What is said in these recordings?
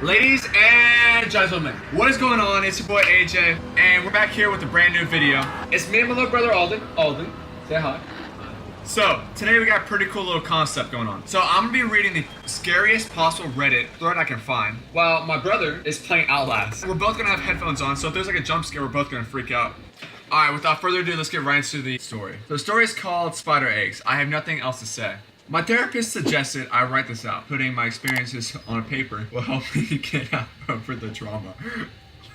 Ladies and gentlemen, what is going on? It's your boy AJ, and we're back here with a brand new video. It's me and my little brother Alden. Alden, say hi. So, today we got a pretty cool little concept going on. So, I'm gonna be reading the scariest possible Reddit thread I can find, while my brother is playing Outlast. We're both gonna have headphones on, so if there's like a jump scare, we're both gonna freak out. Alright, without further ado, let's get right into the story. So, the story is called Spider Eggs. I have nothing else to say. My therapist suggested I write this out. Putting my experiences on a paper will help me get out over the trauma.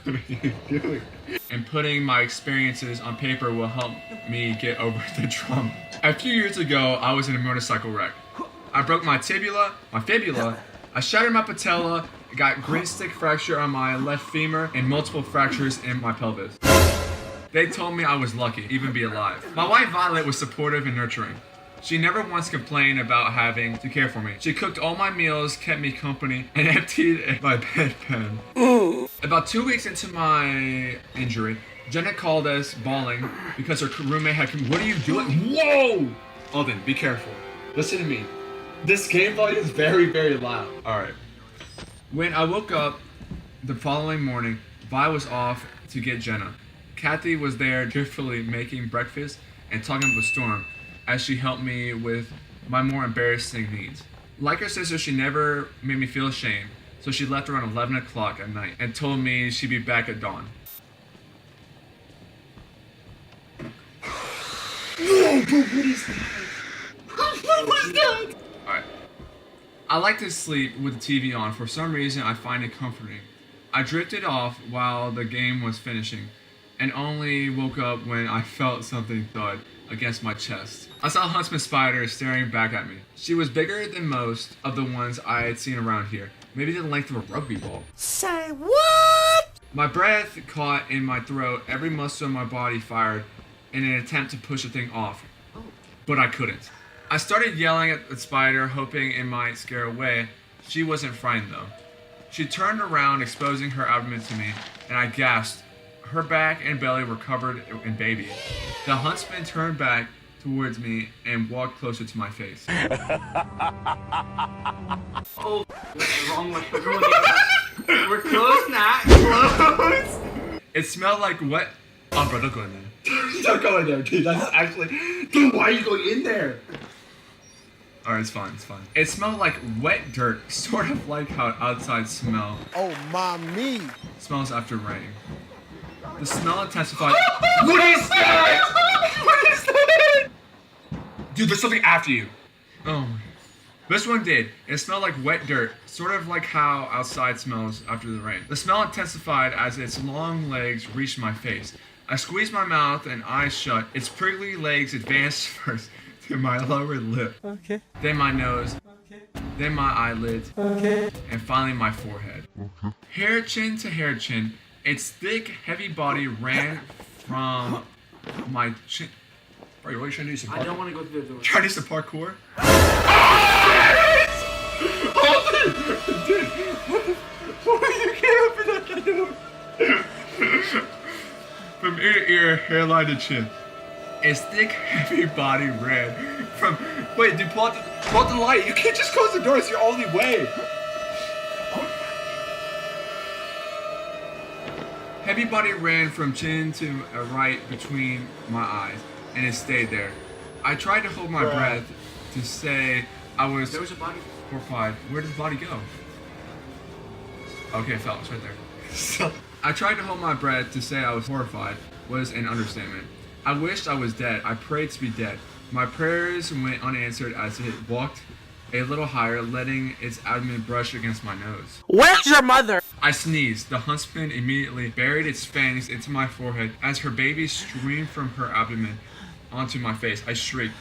What are you doing? And putting my experiences on paper will help me get over the trauma. A few years ago, I was in a motorcycle wreck. I broke my tibia, my fibula, I shattered my patella, got great stick fracture on my left femur, and multiple fractures in my pelvis. They told me I was lucky, even be alive. My wife Violet was supportive and nurturing. She never once complained about having to care for me. She cooked all my meals, kept me company, and emptied my bedpan. About 2 weeks into my injury, Jenna called us bawling because her roommate had come. What are you doing? Whoa! Alden, be careful. Listen to me. This game volume is very, very loud. Alright. When I woke up the following morning, Vi was off to get Jenna. Kathy was there cheerfully making breakfast and talking with Storm as she helped me with my more embarrassing needs. Like her sister, she never made me feel ashamed, so she left around 11 o'clock at night and told me she'd be back at dawn. No, but what is that? What is that? Alright. I like to sleep with the TV on. For some reason, I find it comforting. I drifted off while the game was finishing and only woke up when I felt something thud against my chest. I saw Huntsman Spider staring back at me. She was bigger than most of the ones I had seen around here, maybe the length of a rugby ball. Say what? My breath caught in my throat, every muscle in my body fired in an attempt to push the thing off, but I couldn't. I started yelling at the spider, hoping it might scare away. She wasn't frightened though. She turned around, exposing her abdomen to me, and I gasped. Her back and belly were covered in baby. The huntsman turned back towards me and walked closer to my face. Oh, wrong way. We're close now. Close. It smelled like wet. Oh, bro, don't go in there. Don't go in there, dude. That's actually. Dude, why are you going in there? Alright, it's fine, it's fine. It smelled like wet dirt, sort of like how outside smell. Oh, mommy. Smells after rain. The smell intensified. What is that? What is that? Dude, there's something after you. Oh my. This one did. It smelled like wet dirt, sort of like how outside smells after the rain. The smell intensified as its long legs reached my face. I squeezed my mouth and eyes shut. Its prickly legs advanced first to my lower lip. Okay. Then my nose. Okay. Then my eyelids. Okay. And finally my forehead. Hair chin to hair chin. Its thick, heavy body ran from my chin. Bro, what are you trying to do? Some I don't want to go through the door. Trying to do some parkour? Dude, what are you getting for that kind of? From ear to ear, hairline to chin. Its thick, heavy body ran from. Wait, dude, pull out the light. You can't just close the door. It's your only way. Heavy body ran from chin to right between my eyes, and it stayed there. I tried to hold my breath to say I was. There was a body. Horrified. Where did the body go? Okay, it fell. It's right there. So, I tried to hold my breath to say I was horrified was an understatement. I wished I was dead. I prayed to be dead. My prayers went unanswered as it walked a little higher, letting its abdomen brush against my nose. Where's your mother? I sneezed. The huntsman immediately buried its fangs into my forehead as her baby streamed from her abdomen onto my face. I shrieked.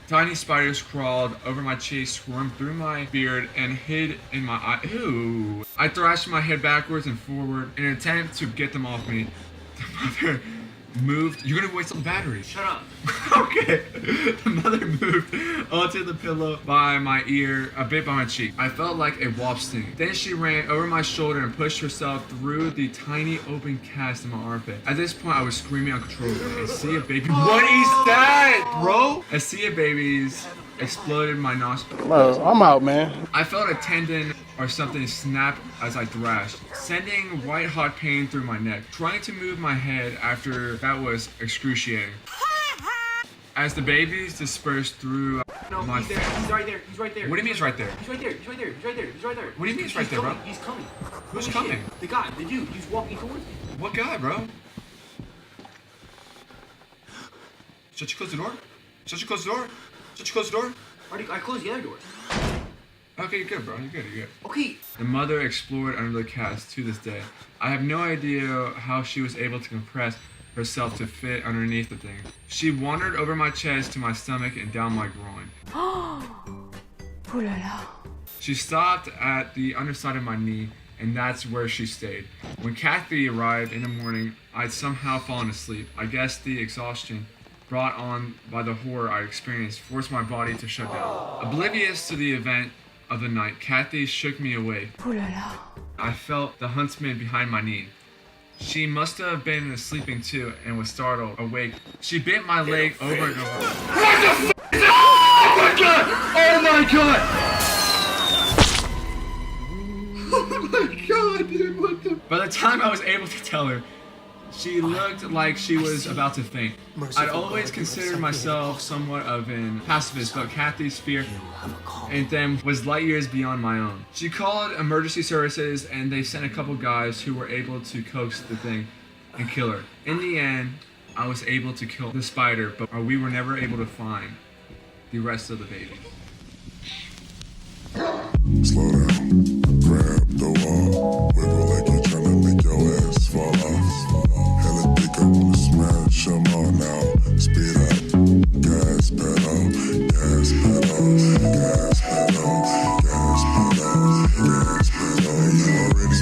Tiny spiders crawled over my cheeks, squirmed through my beard, and hid in my eye. Ew. I thrashed my head backwards and forward in an attempt to get them off me. The mother moved. You're gonna waste on the battery. Shut up. Okay. The mother moved onto the pillow by my ear, a bit by my cheek. I felt like a wasp sting. Then she ran over my shoulder and pushed herself through the tiny open cast in my armpit. At this point, I was screaming uncontrollably. A sea of babies. What is that, bro? A sea of babies exploded my nostrils. Well, I'm out, man. I felt a tendon or something snap as I thrashed, sending white hot pain through my neck. Trying to move my head after that was excruciating. As the babies dispersed through No, my he's there. He's right there. He's right there. What do you mean he's right there? He's right there. He's right there. He's right there. He's right there. What do you mean he's right there, bro? He's coming. Who's Holy coming? shit. The guy, the dude. He's walking towards me. What guy, bro? Shut you close the door? Shut you close the door? Shut you close the door? I closed the other door. Okay, you're good, bro. You're good, you're good. Okay. The mother explored under the cast to this day. I have no idea how she was able to compress herself to fit underneath the thing. She wandered over my chest to my stomach and down my groin. Oh là là. She stopped at the underside of my knee, and that's where she stayed. When Kathy arrived in the morning, I'd somehow fallen asleep. I guess the exhaustion brought on by the horror I experienced forced my body to shut down. Oblivious to the event of the night, Kathy shook me awake. Oh là là. I felt the huntsman behind my knee. She must have been sleeping too and was startled awake. She bit my leg over and over. What the f***? Oh my god! Oh my god! Oh my god, dude, what the? By the time I was able to tell her, she looked like she was about to faint. I'd always considered myself somewhat of an pacifist, but Kathy's fear and them was light years beyond my own. She called emergency services and they sent a couple guys who were able to coax the thing and kill her. In the end, I was able to kill the spider, but we were never able to find the rest of the baby. Slow down, grab the wall, wiggle like